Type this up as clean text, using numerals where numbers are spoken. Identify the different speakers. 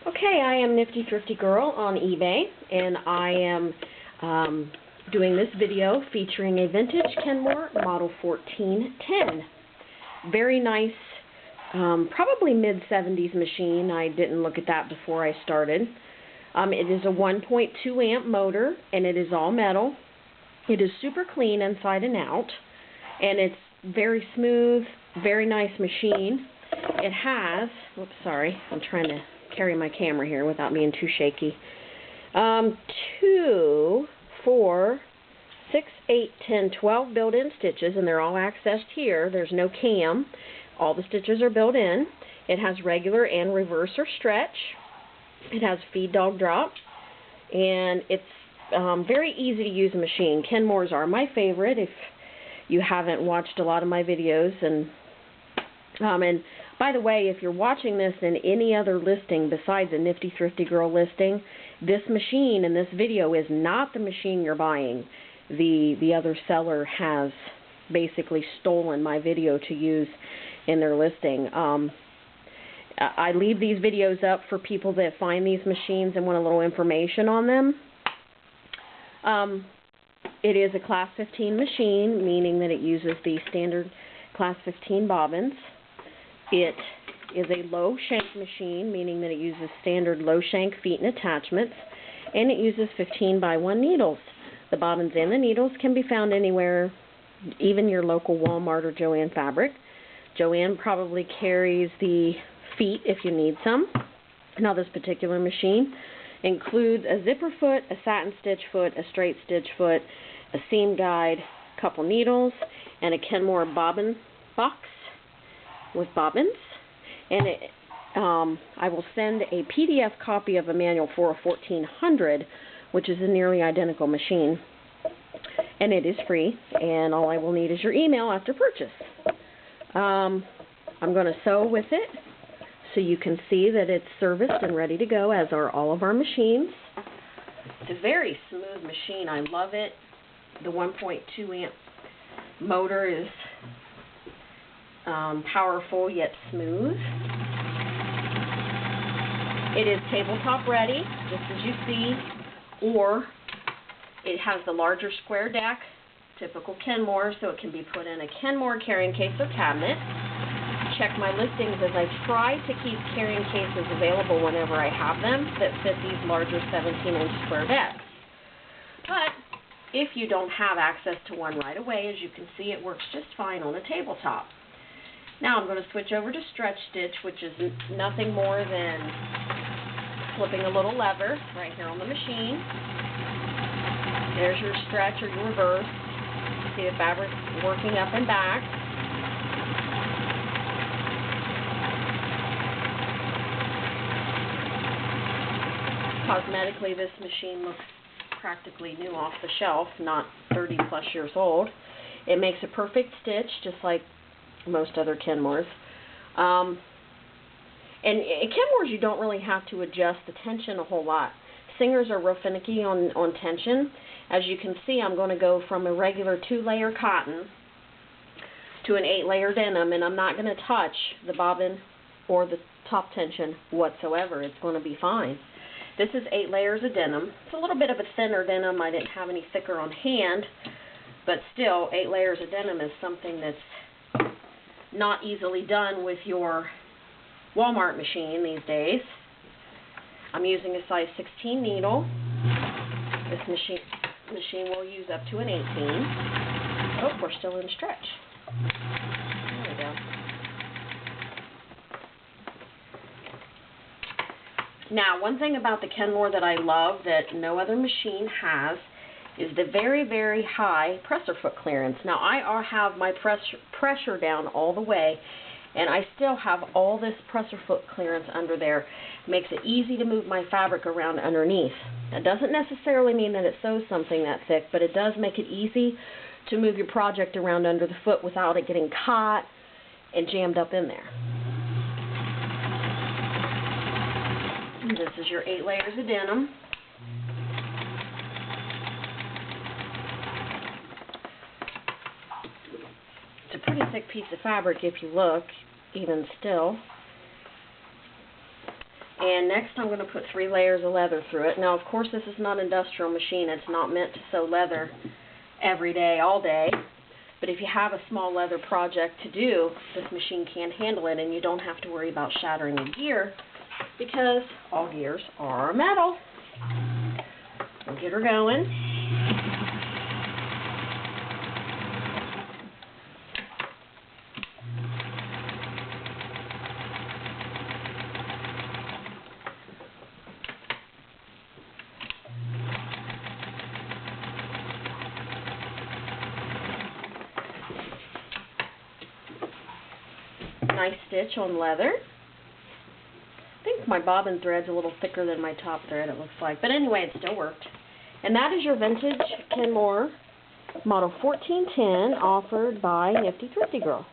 Speaker 1: Okay, I am Nifty Thrifty Girl on eBay, and I am doing this video featuring a vintage Kenmore model 1410. Very nice, probably mid-70s machine. I didn't look at that before I started. It is a 1.2 amp motor, and it is all metal. It is super clean inside and out, and it's very smooth, very nice machine. It has, oops, sorry, I'm trying to carry my camera here without being too shaky. 2, 4, 6, 8, 10, 12 built-in stitches, and they're all accessed here. There's no cam. All the stitches are built in. It has regular and reverse or stretch. It has feed dog drop, and it's very easy to use machine. Kenmores are my favorite if you haven't watched a lot of my videos. And by the way, if you're watching this in any other listing besides a Nifty Thrifty Girl listing, this machine in this video is not the machine you're buying. The other seller has basically stolen my video to use in their listing. I leave these videos up for people that find these machines and want a little information on them. It is a Class 15 machine, meaning that it uses the standard Class 15 bobbins. It is a low shank machine, meaning that it uses standard low shank feet and attachments, and it uses 15x1 needles. The bobbins and the needles can be found anywhere, even your local Walmart or Joann fabric. Joann probably carries the feet if you need some. Now, this particular machine includes a zipper foot, a satin stitch foot, a straight stitch foot, a seam guide, a couple needles, and a Kenmore bobbin box with bobbins. And I will send a PDF copy of a manual for a 1400, which is a nearly identical machine. And it is free, and all I will need is your email after purchase. I'm going to sew with it so you can see that it's serviced and ready to go, as are all of our machines. It's a very smooth machine. I love it. The 1.2 amp motor is powerful yet smooth. It is tabletop ready, just as you see, or it has the larger square deck, typical Kenmore, so it can be put in a Kenmore carrying case or cabinet. Check my listings, as I try to keep carrying cases available whenever I have them that fit these larger 17-inch square decks. But if you don't have access to one right away, as you can see, it works just fine on a tabletop. Now I'm going to switch over to stretch stitch, which is nothing more than flipping a little lever right here on the machine. There's your stretch or your reverse. See the fabric working up and back. Cosmetically, this machine looks practically new off the shelf, not 30 plus years old. It makes a perfect stitch, just like most other Kenmores. And Kenmores, you don't really have to adjust the tension a whole lot. Singers are real finicky on tension. As you can see, I'm going to go from a regular 2-layer cotton to an 8-layer denim, and I'm not going to touch the bobbin or the top tension whatsoever. It's going to be fine. This is 8 layers of denim. It's a little bit of a thinner denim. I didn't have any thicker on hand, but still, 8 layers of denim is something that's not easily done with your Walmart machine these days. I'm using a size 16 needle. This machine will use up to an 18. Oh, we're still in stretch. There we go. Now, one thing about the Kenmore that I love that no other machine has is the very, very high presser foot clearance. Now, I have my pressure down all the way, and I still have all this presser foot clearance under there. It makes it easy to move my fabric around underneath. That doesn't necessarily mean that it sews something that thick, but it does make it easy to move your project around under the foot without it getting caught and jammed up in there. And this is your 8 layers of denim. It's a pretty thick piece of fabric if you look, even still. And next I'm going to put 3 layers of leather through it. Now, of course, this is not an industrial machine. It's not meant to sew leather every day, all day. But if you have a small leather project to do, this machine can handle it, and you don't have to worry about shattering a gear because all gears are metal. We'll get her going. Nice stitch on leather. I think my bobbin thread's a little thicker than my top thread, it looks like. But anyway, it still worked. And that is your vintage Kenmore Model 1410 offered by Nifty Thrifty Girl.